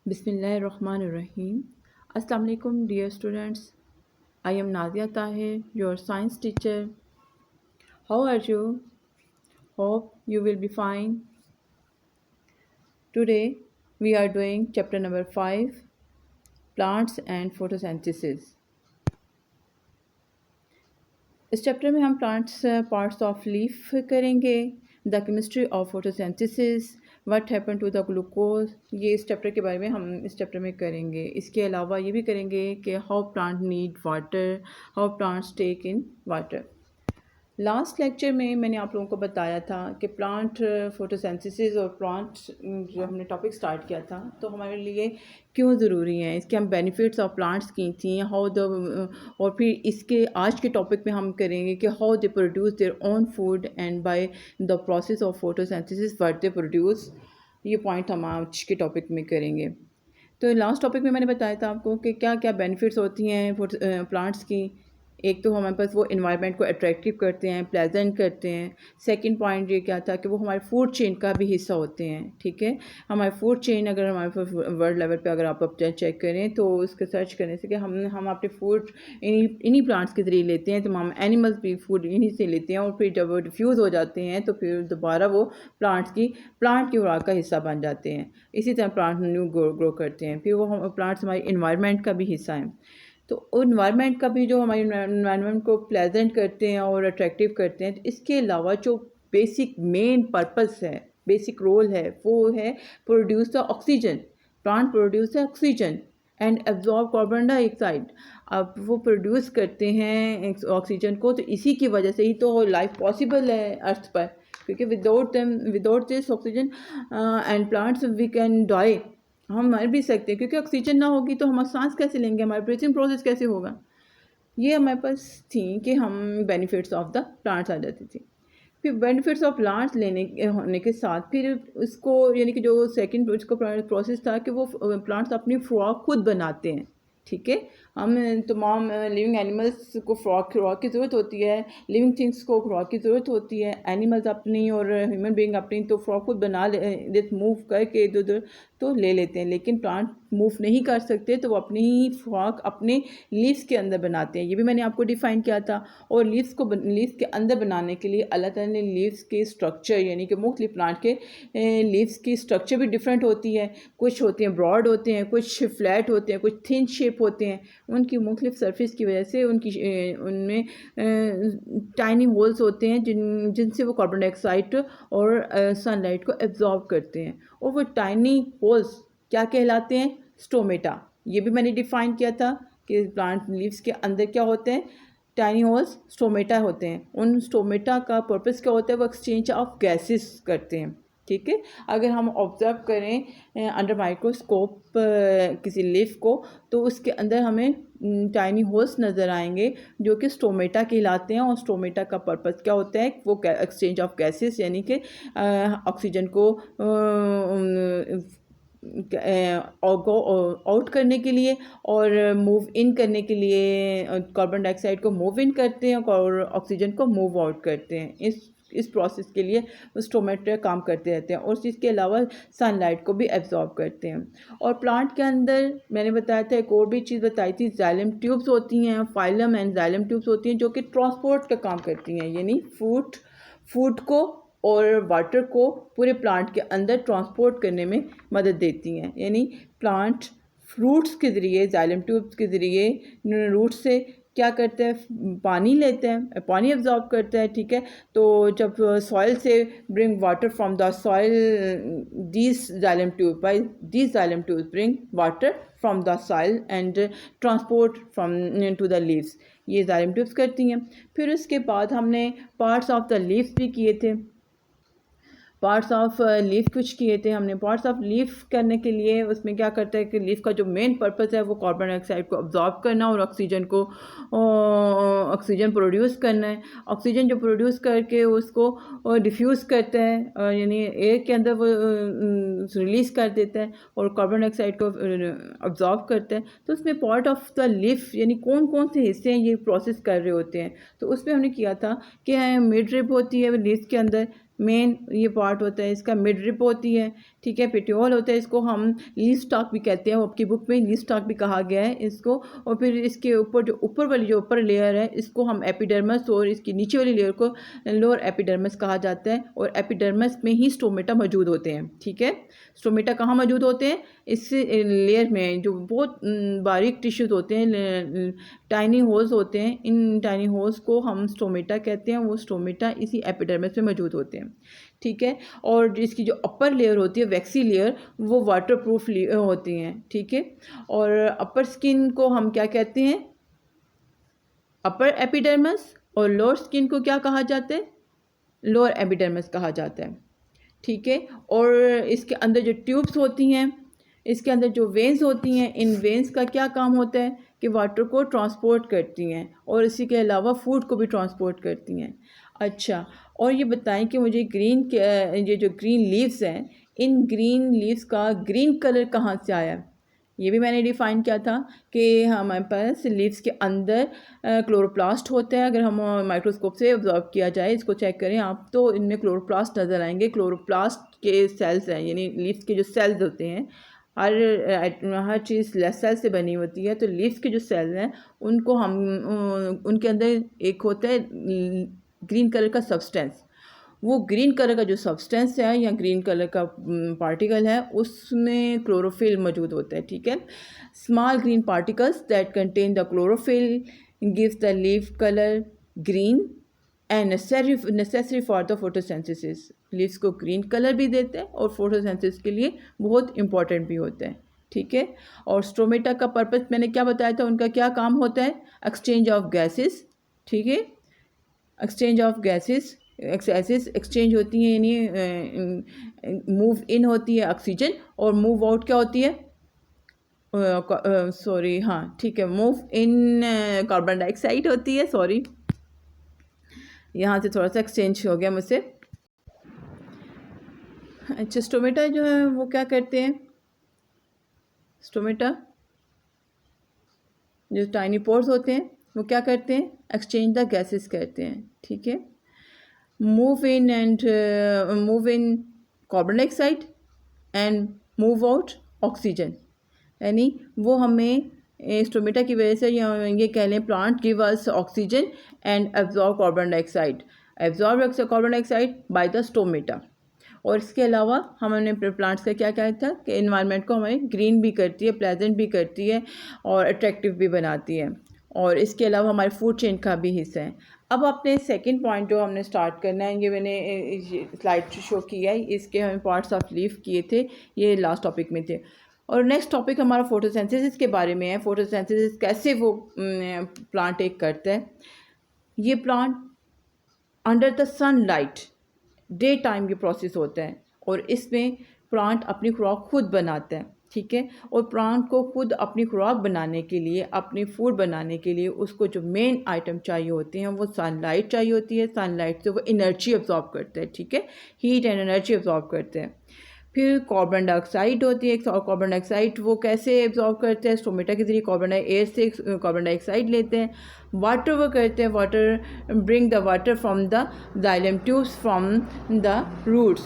Bismillahirrahmanirrahim. Assalamu alaikum dear students. I am Nadia Tahir, your science teacher. How are you? Hope you will be fine. Today we are doing chapter number 5, Plants and Photosynthesis. इस chapter में हम plants parts of leaf करेंगे, the chemistry of photosynthesis, what happen to the glucose. ये इस chapter के बारे में हम इस चैप्टर में करेंगे। इसके अलावा ये भी करेंगे कि how plant need water, how plants take in water. Last lecture में मैंने आप लोगों को बताया था कि प्लांट फोटोसिंथेसिस और प्लांट जो हमने टॉपिक स्टार्ट किया था तो हमारे लिए क्यों ज़रूरी हैं, इसके हम बेनिफिट्स ऑफ प्लांट्स की थी, हाउ द, और फिर इसके आज के टॉपिक में हम करेंगे कि how they produce their own food and by the process of photosynthesis what they produce. ये पॉइंट हम आज के टॉपिक में करेंगे। तो लास्ट टॉपिक में मैंने बताया था आपको कि क्या क्या बेनिफिट्स होती हैं प्लांट्स की। एक तो हमारे पास वो इन्वायरमेंट को अट्रैक्टिव करते हैं, प्लेजेंट करते हैं। सेकंड पॉइंट ये क्या था कि वो हमारे फूड चेन का भी हिस्सा होते हैं। ठीक है, हमारे फूड चेन अगर हमारे पास वर्ल्ड लेवल पे अगर आप चेक करें तो उसके सर्च करने से कि हम अपने फूड इन्हीं प्लांट्स के ज़रिए लेते हैं, तो हम एनिमल्स भी फूड इन्हीं से लेते हैं और फिर जब वो डिफ्यूज़ हो जाते हैं तो फिर दोबारा वो प्लांट की खुराक का हिस्सा बन जाते हैं। इसी तरह प्लांट न्यू ग्रो करते हैं। फिर वो हम प्लांट्स हमारे इन्वायरमेंट का भी हिस्सा हैं। तो इन्वायरमेंट का भी जो हमारे इन्वायरमेंट को प्लेजेंट करते हैं और अट्रैक्टिव करते हैं। तो इसके अलावा जो बेसिक मेन पर्पस है, बेसिक रोल है, वो है produce the oxygen. Plant produce the oxygen and absorb carbon dioxide. अब वो प्रोड्यूस करते हैं ऑक्सीजन को, तो इसी की वजह से ही तो लाइफ पॉसिबल है अर्थ पर, क्योंकि without this oxygen and plants we can die, हम मर भी सकते हैं, क्योंकि ऑक्सीजन ना होगी तो हम सांस कैसे लेंगे, हमारा ब्रीथिंग प्रोसेस कैसे होगा। ये हमारे पास थी कि हम बेनिफिट्स ऑफ द प्लांट्स आ जाती थी। फिर बेनिफिट्स ऑफ प्लांट्स होने के साथ फिर उसको यानी कि जो सेकंड उसको प्रोसेस था कि वो प्लांट्स अपनी फ्रॉक खुद बनाते हैं। ठीक है, हम तमाम लिविंग एनिमल्स को खुराक की ज़रूरत होती है, लिविंग थिंग्स को खुराक की ज़रूरत होती है। एनिमल्स अपनी और ह्यूमन बीइंग अपनी तो खुराक खुद बना ले, मूव करके इधर उधर तो ले लेते हैं, लेकिन प्लांट मूव नहीं कर सकते, तो वो अपनी ही खुराक अपने लीव्स के अंदर बनाते हैं। ये भी मैंने आपको डिफ़ाइन किया था। और लीव्स के अंदर बनाने के लिए अल्लाह ताला ने लीव्स के स्ट्रक्चर यानी कि मुख्तलिफ प्लांट के लीव्स की स्ट्रक्चर भी डिफरेंट होती है। कुछ होते हैं ब्रॉड होते हैं, कुछ फ्लैट होते हैं, कुछ थिन शेप होते हैं। उनकी मुख्तलिफ सरफेस की वजह से उनमें टाइनी होल्स होते हैं जिनसे वो कार्बन डाइऑक्साइड और सनलाइट को एब्जॉर्ब करते हैं। और वो टाइनी होल्स क्या कहलाते हैं? स्टोमेटा। ये भी मैंने डिफ़ाइन किया था कि प्लांट लीव्स के अंदर क्या होते हैं, टाइनी होल्स स्टोमेटा होते हैं। उन स्टोमेटा का पर्पस क्या होता है? वो एक्सचेंज ऑफ गैसेस करते हैं। ठीक है, अगर हम ऑब्ज़र्व करें अंडर माइक्रोस्कोप किसी लीफ को, तो उसके अंदर हमें टाइनी होल्स नज़र आएंगे जो कि स्टोमेटा कहलाते हैं। और स्टोमेटा का पर्पस क्या होता है? वो एक्सचेंज ऑफ गैसेस यानी कि ऑक्सीजन को गो आउट करने के लिए और मूव इन करने के लिए कार्बन डाइऑक्साइड को मूव इन करते हैं और ऑक्सीजन को मूव आउट करते हैं। इस प्रोसेस के लिए स्टोमेटा काम करते रहते हैं। और इसके अलावा सनलाइट को भी एब्जॉर्ब करते हैं। और प्लांट के अंदर मैंने बताया था, एक और भी चीज़ बताई थी, जाइलम ट्यूब्स होती हैं, फाइलम एंड जाइलम ट्यूब्स होती हैं, जो कि ट्रांसपोर्ट का काम करती हैं, यानी फूड को और वाटर को पूरे प्लांट के अंदर ट्रांसपोर्ट करने में मदद देती हैं। यानी प्लांट फ्रूट्स के ज़रिए, जाइलम ट्यूब्स के ज़रिए रूट से क्या करते हैं? पानी लेते हैं, पानी एब्जॉर्ब करते हैं। ठीक है, तो जब सॉइल से bring water from the soil, these xylem tubes bring water from the soil and transport from to the leaves. ये जाइलम ट्यूब्स करती हैं। फिर उसके बाद हमने पार्ट्स ऑफ द लीव्स भी किए थे। पार्ट्स ऑफ लीफ कुछ किए थे हमने। पार्ट्स ऑफ लीफ करने के लिए उसमें क्या करता है कि लीफ का जो मेन पर्पस है वो कार्बन डाइऑक्साइड को अब्जॉर्ब करना और ऑक्सीजन प्रोड्यूस करना है। ऑक्सीजन जो प्रोड्यूस करके उसको डिफ्यूज़ करता है, यानी एयर के अंदर वो रिलीज़ कर देता है और कार्बन डाइऑक्साइड को अब्जॉर्ब करता है। तो उसमें पार्ट ऑफ द लीफ यानी कौन कौन से हिस्से हैं ये प्रोसेस कर रहे होते हैं। तो उसमें हमने किया था कि मिड रिब होती है लीफ के अंदर, मेन ये पार्ट होता है इसका, मिड रिप होती है, ठीक है। पेटियोल होता है, इसको हम लीफ स्टॉक भी कहते हैं, आपकी बुक में लीफ स्टॉक भी कहा गया है इसको। और फिर इसके ऊपर जो ऊपर वाली जो ऊपर लेयर है इसको हम एपिडर्मस, और इसकी नीचे वाली लेयर को लोअर एपिडर्मस कहा जाता है। और एपिडर्मस में ही स्टोमेटा मौजूद होते हैं, ठीक है। स्टोमेटा कहाँ मौजूद होते हैं? इस लेयर में जो बहुत बारीक टिश्यूज होते हैं, टाइनी होल्स होते हैं, इन टाइनी होल्स को हम स्टोमेटा कहते हैं। वो स्टोमेटा इसी एपिडर्मिस में मौजूद होते हैं, ठीक है। और इसकी जो अपर लेयर होती है, वैक्सी लेयर, वो वाटर प्रूफ होती हैं, ठीक है। और अपर स्किन को हम क्या कहते हैं? Upper epidermis. और लोअर स्किन को क्या कहा जाता है? लोअर एपिडर्मिस कहा जाता है, ठीक है। और इसके अंदर जो ट्यूब्स होती हैं, इसके अंदर जो वेंस होती हैं, इन वेंस का क्या काम होता है कि वाटर को ट्रांसपोर्ट करती हैं और इसी के अलावा फूड को भी ट्रांसपोर्ट करती हैं। अच्छा, और ये बताएं कि मुझे ये जो ग्रीन लीव्स हैं, इन ग्रीन लीव्स का ग्रीन कलर कहाँ से आया? ये भी मैंने डिफ़ाइन किया था कि हमारे पास लीव्स के अंदर क्लोरोप्लास्ट होता है। अगर हम माइक्रोस्कोप से ऑब्जर्व किया जाए, इसको चेक करें आप, तो इनमें क्लोरोप्लास्ट नज़र आएंगे। क्लोरोप्लास्ट के सेल्स हैं, यानी लीव्स के जो सेल्स होते हैं, हर चीज़ सेल से बनी होती है। तो लीव्स के जो सेल्स हैं उनको हम उनके अंदर एक होता है ग्रीन कलर का सब्सटेंस। वो ग्रीन कलर का जो सब्सटेंस है या ग्रीन कलर का पार्टिकल है, उसमें क्लोरोफिल मौजूद होता है, ठीक है। Small green particles that contain the chlorophyll gives the leaf colour green and necessary for the photosynthesis. Leaves को ग्रीन कलर भी देते हैं और फोटोसिंथेसिस के लिए बहुत इंपॉर्टेंट भी होते हैं, ठीक है। और स्टोमेटा का पर्पस मैंने क्या बताया था, उनका क्या काम होता है? एक्सचेंज ऑफ गैसेस, ठीक है। एक्सचेंज ऑफ गैसेस एक्सचेंज होती हैं, यानी मूव इन होती है ऑक्सीजन और मूव आउट क्या होती है? सॉरी, हाँ ठीक है, मूव इन कार्बन डाइऑक्साइड होती है। सॉरी, यहाँ से थोड़ा सा एक्सचेंज हो गया मुझसे। अच्छा, स्टोमेटा जो है वो क्या करते हैं? स्टोमेटा जो टाइनी पोर्स होते हैं वो क्या करते हैं? एक्सचेंज द गैसेस करते हैं, ठीक है। Move in carbon dioxide and move out oxygen, यानी वो हमें स्टोमेटा की वजह से, या ये कह लें plant give us oxygen and absorb carbon dioxide, absorb carbon dioxide by the stomata. और इसके अलावा हमने प्लांट्स का क्या कहा था कि इन्वायरमेंट को हमें ग्रीन भी करती है, प्लेजेंट भी करती है और अट्रैक्टिव भी बनाती है। और इसके अलावा हमारे फूड चेन का भी हिस्सा है। अब अपने सेकंड पॉइंट जो हमने स्टार्ट करना है, ये मैंने स्लाइड शो किया है, इसके हमें पार्ट्स ऑफ लीफ किए थे, ये लास्ट टॉपिक में थे। और नेक्स्ट टॉपिक हमारा फोटोसिंथेसिस के बारे में है। फोटोसिंथेसिस कैसे वो प्लांट एक करता है। ये plant under the sunlight day time ये प्रोसेस होता है और इसमें प्लांट अपनी खुराक खुद बनाता है, ठीक है। और प्लांट को खुद अपनी खुराक बनाने के लिए, अपनी फूड बनाने के लिए उसको जो मेन आइटम चाहिए होते हैं वो सनलाइट चाहिए होती है। सनलाइट से वो एनर्जी अब्जॉर्ब करते हैं, ठीक है, हीट एंड एनर्जी अब्जॉर्ब करते हैं। फिर कार्बन डाइऑक्साइड होती है, और कार्बन डाइऑक्साइड वो कैसे एब्जॉर्ब करते हैं? स्टोमेटा के जरिए एयर से कार्बन डाइऑक्साइड लेते हैं। वाटर वो करते हैं, water bring the water from the xylem tubes from the roots,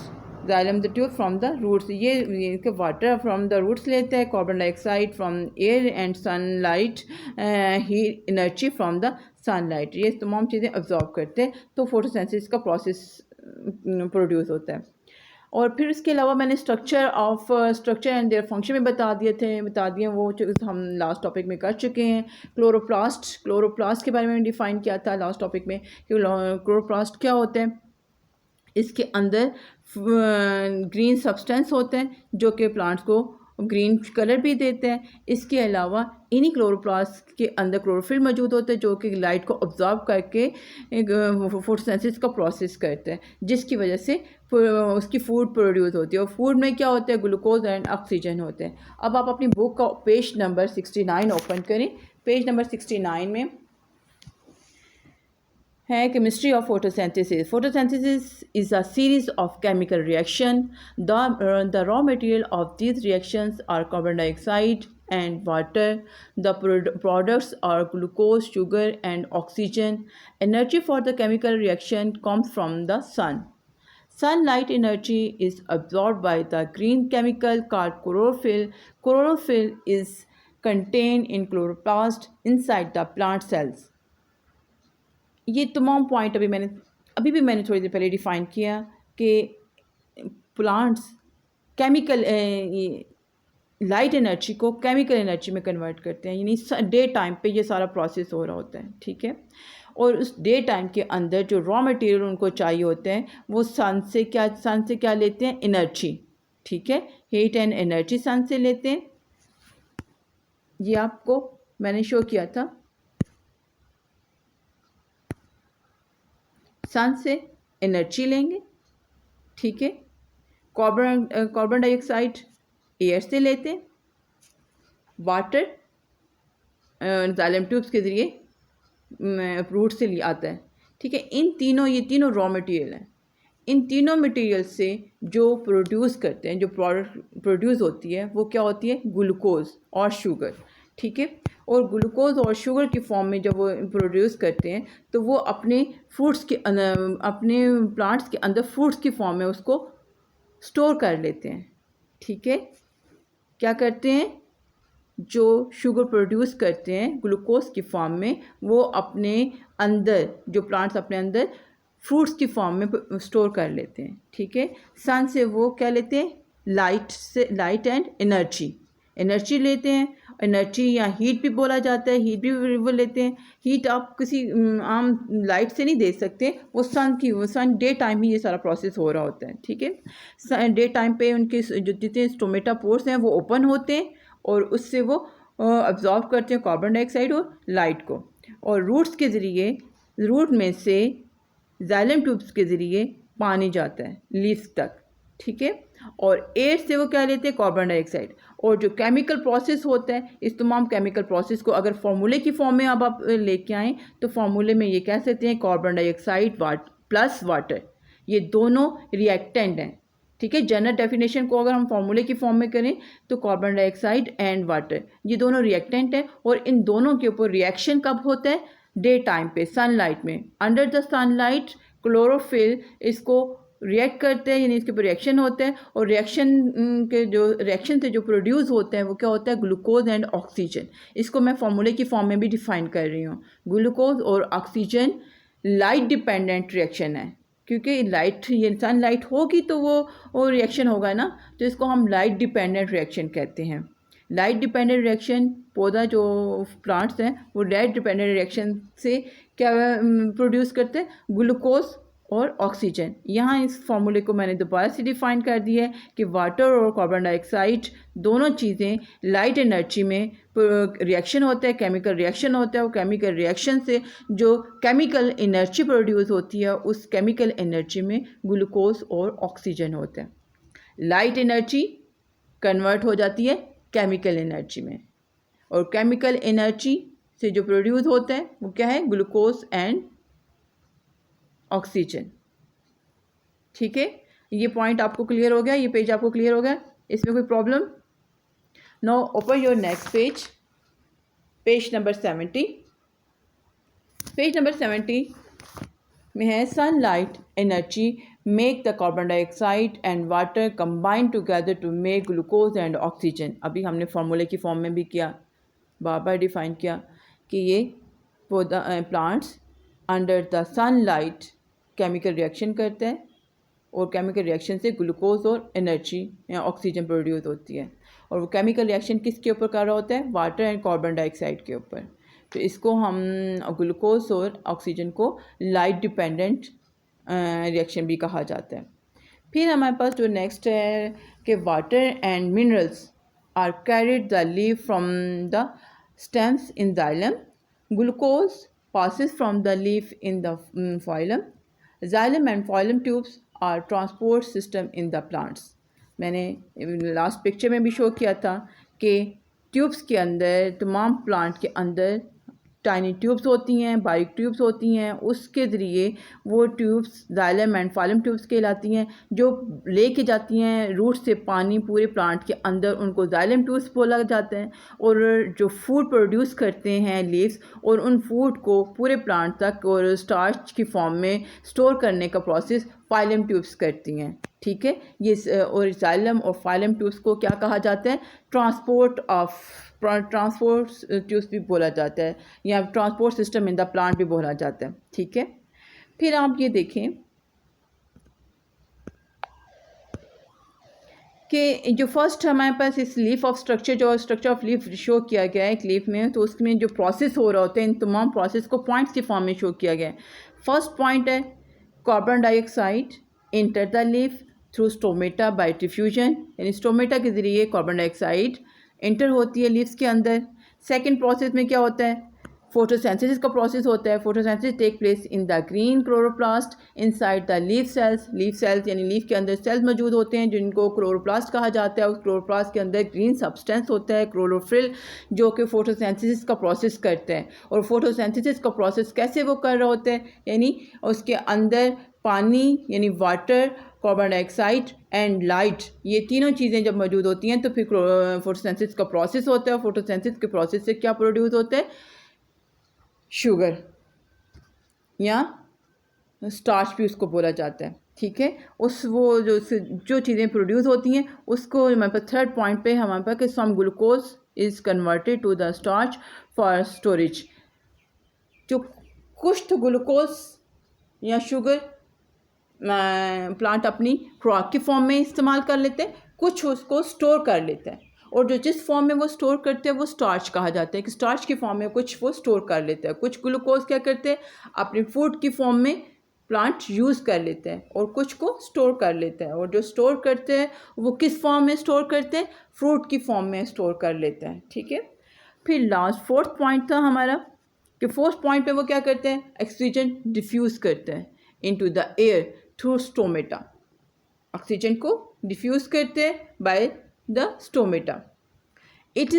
xylem the tube from the roots. ये वाटर फ्रॉम द रूट्स लेते हैं, carbon dioxide from air and sunlight, heat energy from the sunlight, ये तमाम चीज़ें absorb करते हैं। तो photosynthesis का प्रोसेस प्रोड्यूस होता है। और फिर इसके अलावा मैंने स्ट्रक्चर एंड देयर फंक्शन में बता दिए, वो हम लास्ट टॉपिक में कर चुके हैं। क्लोरोप्लास्ट के बारे में डिफ़ाइन किया था लास्ट टॉपिक में कि क्लोरोप्लास्ट क्या होते हैं। इसके अंदर ग्रीन सब्सटेंस होते हैं जो कि प्लांट्स को ग्रीन कलर भी देते हैं। इसके अलावा इन्हीं क्लोरोप्लास्ट के अंदर क्लोरोफिल मौजूद होते हैं जो कि लाइट को ऑब्जॉर्ब करके फोटोसिंथेसिस का प्रोसेस करते हैं, जिसकी वजह से उसकी फूड प्रोड्यूस होती है। और फूड में क्या होता है? ग्लूकोज एंड ऑक्सीजन होते हैं। अब आप अपनी बुक का पेज नंबर 69 ओपन करें। पेज नंबर 69 में है chemistry of photosynthesis. Photosynthesis is a series of chemical reaction. The raw material of these reactions are carbon dioxide and water. The products are glucose, sugar and oxygen. Energy for the chemical reaction comes from the sun. Sunlight energy is absorbed by the green chemical called chlorophyll. Chlorophyll is contained in chloroplast inside the plant cells. ये तमाम point अभी भी मैंने थोड़ी देर पहले define किया कि plants chemical light energy को केमिकल एनर्जी में कन्वर्ट करते हैं, यानी डे टाइम पे ये सारा प्रोसेस हो रहा होता है, ठीक है। और उस डे टाइम के अंदर जो रॉ मटेरियल उनको चाहिए होते हैं वो सन से क्या लेते हैं, एनर्जी, ठीक है, हीट एंड एनर्जी सन से लेते हैं। ये आपको मैंने शो किया था, सन से एनर्जी लेंगे, ठीक है। कार्बन डाइऑक्साइड एयर से लेते हैं, वाटर जाइलम ट्यूब्स के ज़रिए रूट से आता है, ठीक है। ये तीनों रॉ मटेरियल हैं। इन तीनों मटेरियल से जो प्रोड्यूस करते हैं, जो प्रोडक्ट प्रोड्यूस होती है वो क्या होती है, ग्लूकोज और शुगर, ठीक है। और ग्लूकोज और शुगर की फॉर्म में जब वो प्रोड्यूस करते हैं तो वो अपने प्लांट्स के अंदर फ्रूट्स की फॉर्म में उसको स्टोर कर लेते हैं, ठीक है। क्या करते हैं, जो शुगर प्रोड्यूस करते हैं ग्लूकोज की फॉर्म में, वो अपने अंदर, जो प्लांट्स अपने अंदर फ्रूट्स की फॉर्म में स्टोर कर लेते हैं, ठीक है। सन से वो क्या लेते हैं, लाइट एंड एनर्जी लेते हैं। एनर्जी या हीट भी बोला जाता है, हीट भी वो लेते हैं। हीट आप किसी आम लाइट से नहीं दे सकते, वो सन डे टाइम ही ये सारा प्रोसेस हो रहा होता है, ठीक है। डे टाइम पे उनके जो जितने स्टोमेटा पोर्स हैं वो ओपन होते हैं और उससे वो अब्जॉर्ब करते हैं कार्बन डाइऑक्साइड और लाइट को, और रूट्स के ज़रिए, रूट में से जाइलम ट्यूब्स के ज़रिए पानी जाता है लीव्स तक, ठीक है। और एयर से वो क्या लेते हैं, कार्बन डाइऑक्साइड। और जो केमिकल प्रोसेस होता है, इस तमाम केमिकल प्रोसेस को अगर फार्मूले की फॉर्म में अब आप लेके आएँ तो फार्मूले में ये कह सकते हैं कार्बन डाइऑक्साइड प्लस वाटर, ये दोनों रिएक्टेंट हैं, ठीक है। जनरल डेफिनेशन को अगर हम फार्मूले की फॉर्म में करें तो कार्बन डाइऑक्साइड एंड वाटर ये दोनों रिएक्टेंट हैं, और इन दोनों के ऊपर रिएक्शन कब होता है, डे टाइम पे, सनलाइट में। अंडर द सनलाइट क्लोरोफिल इसको रिएक्ट करते हैं, यानी इसके ऊपर रिएक्शन होता है, और रिएक्शन से जो प्रोड्यूस होते हैं वो क्या होता है, ग्लूकोज एंड ऑक्सीजन। इसको मैं फार्मूले की फॉर्म में भी डिफाइन कर रही हूँ। ग्लूकोज और ऑक्सीजन लाइट डिपेंडेंट रिएक्शन है, क्योंकि ये सनलाइट होगी तो वो रिएक्शन होगा ना, तो इसको हम लाइट डिपेंडेंट रिएक्शन कहते हैं। लाइट डिपेंडेंट रिएक्शन, पौधा जो प्लांट्स हैं वो लाइट डिपेंडेंट रिएक्शन से क्या प्रोड्यूस करते हैं, ग्लूकोज और ऑक्सीजन। यहाँ इस फार्मूले को मैंने दोबारा से डिफाइन कर दिया है कि वाटर और कार्बन डाइऑक्साइड दोनों चीज़ें लाइट एनर्जी में रिएक्शन होता है, केमिकल रिएक्शन होता है। वो केमिकल रिएक्शन से जो केमिकल एनर्जी प्रोड्यूस होती है, उस केमिकल एनर्जी में ग्लूकोज और ऑक्सीजन होता है। लाइट एनर्जी कन्वर्ट हो जाती है केमिकल एनर्जी में, और केमिकल एनर्जी से जो प्रोड्यूस होता है वो क्या है, ग्लूकोज एंड ऑक्सीजन, ठीक है। ये पॉइंट आपको क्लियर हो गया, ये पेज आपको क्लियर हो गया, इसमें कोई problem? Now open your next page, page number 70। Page number 70 में है sunlight energy make the carbon dioxide and water combine together to make glucose and oxygen. अभी हमने फार्मूले की फॉर्म में भी किया, बार बार डिफाइन किया कि ये पौधा plants under the sunlight chemical reaction करते हैं, और केमिकल रिएक्शन से ग्लूकोज और एनर्जी या ऑक्सीजन प्रोड्यूस होती है। और वो केमिकल रिएक्शन किसके ऊपर कर रहा होता है, वाटर एंड कार्बन डाइऑक्साइड के ऊपर। तो इसको हम ग्लूकोज और ऑक्सीजन को लाइट डिपेंडेंट रिएक्शन भी कहा जाता है। फिर हमारे पास जो नेक्स्ट है कि water and minerals are carried the leave from the stems in xylem, glucose passes from the leaf in the phloem. Xylem and phloem tubes are transport system in the plants. मैंने last picture में भी show किया था कि tubes के अंदर, तमाम plant के अंदर टाइनी ट्यूब्स होती हैं, बारीक ट्यूब्स होती हैं, उसके ज़रिए वो tubes xylem and phylum tubes कहलाती हैं, जो लेके जाती हैं रूट से पानी पूरे प्लांट के अंदर, उनको जाइलम ट्यूब्स बोला जाता है। और जो फूड प्रोड्यूस करते हैं लीव्स, और उन फूड को पूरे प्लांट तक और स्टार्च की फॉर्म में स्टोर करने का प्रोसेस फाइलम ट्यूब्स करती हैं, ठीक है। ये और जाइलम और फाइलम ट्यूब्स को क्या कहा जाता है? ट्रांसपोर्ट ट्यूब्स भी बोला जाता है, या transport system in the plant भी बोला जाता है, ठीक है। फिर आप ये देखें कि जो फर्स्ट हमारे पास इस लीफ ऑफ स्ट्रक्चर, जो स्ट्रक्चर ऑफ लीफ शो किया गया है एक लीफ में, तो उसमें जो प्रोसेस हो रहा होता है, इन तमाम प्रोसेस को पॉइंट्स के फॉर्म में शो किया गया है। फर्स्ट पॉइंट है carbon dioxide enter the leaf through stomata bye diffusion, यानी स्टोमेटा के ज़रिए कार्बन डाइऑक्साइड इंटर होती है लीव्स के अंदर। सेकेंड प्रोसेस में क्या होता है? फोटोसिंथेसिस का प्रोसेस होता है। Photosynthesis take place in the green chloroplast inside the leaf cells यानी लीफ के अंदर सेल्स मौजूद होते हैं जिनको क्लोरोप्लास्ट कहा जाता है। उस क्लोरोप्लास्ट के अंदर ग्रीन सब्सटेंस होता है क्लोरोफिल, जो कि फोटोसिंथेसिस का प्रोसेस करते हैं। और फोटोसिंथेसिस का प्रोसेस कैसे वो कर रहे होते हैं? यानी उसके अंदर पानी यानी water, carbon dioxide and light, ये तीनों चीज़ें जब मौजूद होती हैं तो फिर फोटोसिंथेसिस का प्रोसेस होता है। और फोटोसिंथेसिस के प्रोसेस से क्या प्रोड्यूस होता है? शुगर या स्टार्च भी उसको बोला जाता है, ठीक है। उस वो जो चीज़ें प्रोड्यूस होती हैं उसको हमारे पास थर्ड पॉइंट पे हमारे पास कि some glucose is converted to the starch for storage. जो कुछ ग्लूकोज या शुगर प्लांट अपनी खुराक के फॉर्म में इस्तेमाल कर लेते हैं, कुछ उसको स्टोर कर लेते हैं। और जो जिस फॉर्म में वो स्टोर करते हैं वो स्टार्च कहा जाता है कि स्टार्च की फॉर्म में कुछ वो स्टोर कर लेते हैं। कुछ ग्लूकोज क्या करते हैं? अपनी फूड की फॉर्म में प्लांट यूज़ कर लेते हैं और कुछ को स्टोर कर लेते हैं। और जो स्टोर करते हैं वो किस फॉर्म में स्टोर करते हैं? फ्रूट की फॉर्म में स्टोर कर लेते हैं, ठीक है। फिर लास्ट फोर्थ पॉइंट था हमारा कि फोर्थ पॉइंट पे वो क्या करते हैं? ऑक्सीजन डिफ्यूज़ करते हैं into the air through stomata. Oxygen को डिफ्यूज़ करते हैं bye the stomata. It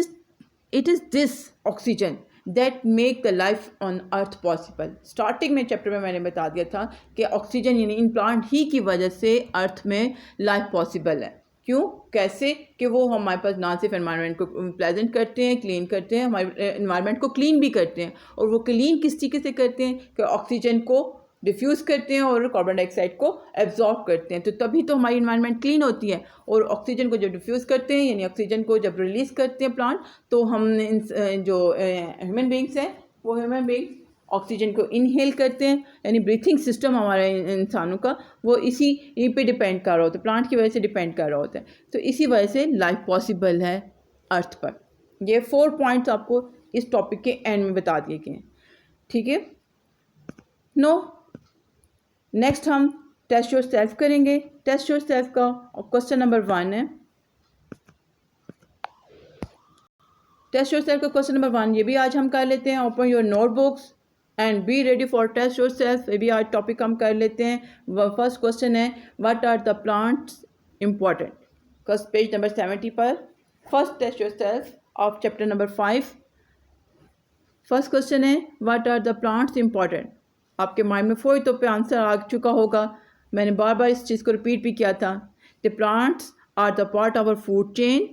is this oxygen that make the life on earth possible. Starting में चैप्टर में मैंने बता दिया था कि ऑक्सीजन यानी इन प्लांट ही की वजह से अर्थ में लाइफ पॉसिबल है। क्यों? कैसे? कि वो हमारे पास ना सिर्फ एनवायरनमेंट को प्लेजेंट करते हैं, क्लीन करते हैं, हमारे एनवायरनमेंट को क्लीन भी करते हैं। और वो क्लीन किस तरीके से करते हैं? कि ऑक्सीजन को डिफ्यूज़ करते हैं और कार्बन डाइऑक्साइड को एब्जॉर्ब करते हैं, तो तभी तो हमारी इन्वायरमेंट क्लीन होती है। और ऑक्सीजन को जब डिफ्यूज़ करते हैं यानी ऑक्सीजन को जब रिलीज़ करते हैं प्लांट, तो हम जो ह्यूमन बींग्स हैं वो ह्यूमन बींग्स ऑक्सीजन को इनहेल करते हैं। यानी ब्रीथिंग सिस्टम हमारे इंसानों का वो इसी पे डिपेंड कर रहा होता है, प्लांट की वजह से डिपेंड कर रहा होता है। तो इसी वजह से लाइफ पॉसिबल है अर्थ पर। ये 4 पॉइंट्स आपको इस टॉपिक के एंड में बता दिए गए हैं, ठीक है। नो नेक्स्ट हम टेस्ट योर सेल्फ करेंगे। टेस्ट योर सेल्फ का क्वेश्चन नंबर 1 है। टेस्ट योर सेल्फ का क्वेश्चन नंबर 1 ये भी आज हम कर लेते हैं। Open your notebooks and be ready for test yourself. ये भी आज टॉपिक हम कर लेते हैं। फर्स्ट क्वेश्चन है what are the plants important. Page number 70 पर first test yourself of chapter number 5। First question है what are the plants important. आपके माइंड में फोई तो पे आंसर आ चुका होगा। मैंने बार बार इस चीज़ को रिपीट भी किया था। The plants are the part of our food chain,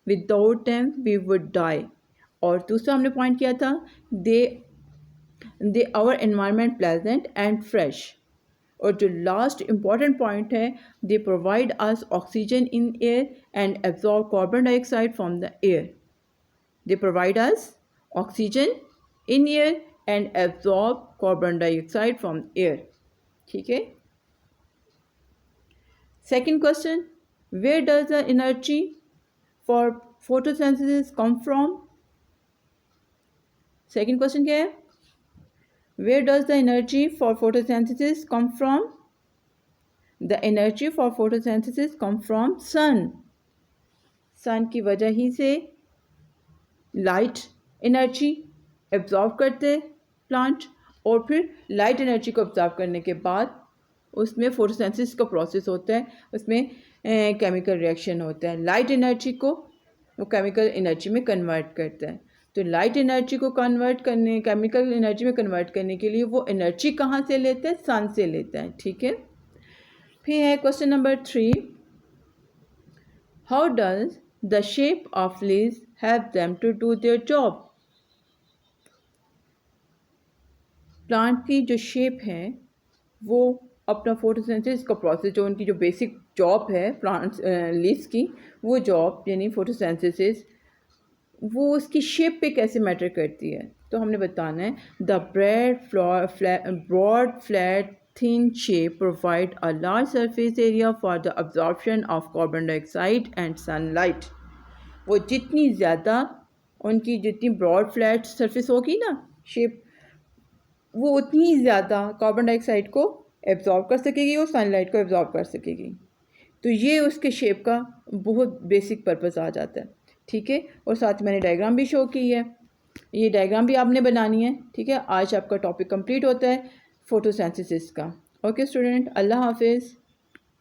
without them we would die. और दूसरा हमने पॉइंट किया था they our environment pleasant and fresh. और जो लास्ट इम्पॉर्टेंट पॉइंट है they provide us oxygen in air and absorb carbon dioxide from the air. They provide us oxygen in air and absorb carbon dioxide from air, ठीक है। Second question, where does the energy for photosynthesis come from? Second question क्या है? Where does the energy for photosynthesis come from? The energy for photosynthesis come from sun. sun की वजह ही से light energy absorb करते plant, और फिर light energy को observe करने के बाद उसमें फोटोसिंथेसिस का प्रोसेस होता है, उसमें केमिकल रिएक्शन होता है। लाइट एनर्जी को वो केमिकल एनर्जी में कन्वर्ट करता है। तो लाइट एनर्जी को केमिकल एनर्जी में कन्वर्ट करने के लिए वो एनर्जी कहाँ से लेता है? सन से लेता है, ठीक है। फिर है question number 3, how does the shape of leaves help them to do their job. Plant की जो शेप है वो अपना फोटोसिंथेसिस का प्रोसेस, जो उनकी जो बेसिक जॉब है प्लांट्स लीव्स की, वो जॉब यानी फोटोसिंथेसिस, वो उसकी शेप पे कैसे मैटर करती है। तो हमने बताना है the broad flat thin shape provide a large surface area for the absorption of carbon dioxide and sunlight. वो जितनी ज़्यादा उनकी जितनी ब्रॉड फ्लैट सरफेस होगी ना शेप, वो उतनी ज़्यादा कार्बन डाइऑक्साइड को एब्जॉर्ब कर सकेगी और सनलाइट को एब्जॉर्ब कर सकेगी। तो ये उसके शेप का बहुत बेसिक पर्पस आ जाता है, ठीक है। और साथ में मैंने डायग्राम भी शो की है, ये डायग्राम भी आपने बनानी है, ठीक है। आज आपका टॉपिक कंप्लीट होता है फोटोसिंथेसिस का। ओके स्टूडेंट, अल्लाह हाफिज़।